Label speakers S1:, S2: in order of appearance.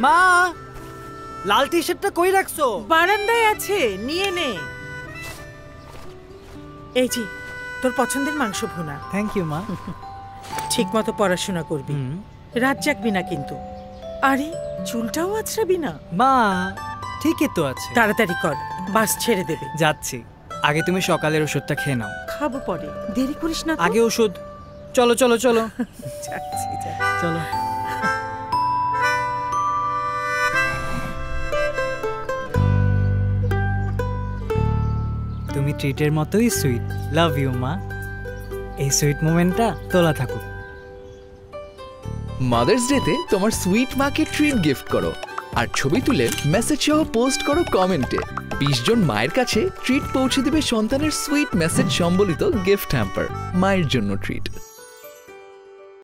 S1: মা, লাল টি শার্টটা কই রাখছো?
S2: বারান্দায় আছে, নিয়ে নে। এই যে তোর পছন্দের মাংস ভুনা।
S1: থ্যাংক ইউ মা।
S2: ঠিক মতো পড়াশোনা করবি, রাত জাগবি না কিন্তু। আরে চুলটাও আছড়াবি না।
S1: মা ঠিকই তো আছে।
S2: তাড়াতাড়ি কর, বাস ছেড়ে দেবে।
S1: যাচ্ছি, আগে তুমি সকালের ওষুধটা খেয়ে নাও।
S2: খাবো পরে, দেরি করিস না।
S1: আগে ওষুধ। চলো চলো চলো।
S2: যাচ্ছি,
S1: চলো। তুমি ট্রিটের মতোই সুইট। লাভ ইউ মা। এই সুইট মোমেন্টটা তোলা থাকুক।
S3: মাদার্স ডেতে তোমার সুইট মাকে ট্রিট গিফট করো আর ছবি তুলে মেসেজ সহ পোস্ট করো কমেন্টে। 20 জন মায়ের কাছে ট্রিট পৌঁছে দিবে সন্তানের সুইট মেসেজ সম্বলিত গিফট হ্যাম্পার। মায়ের জন্য ট্রিট।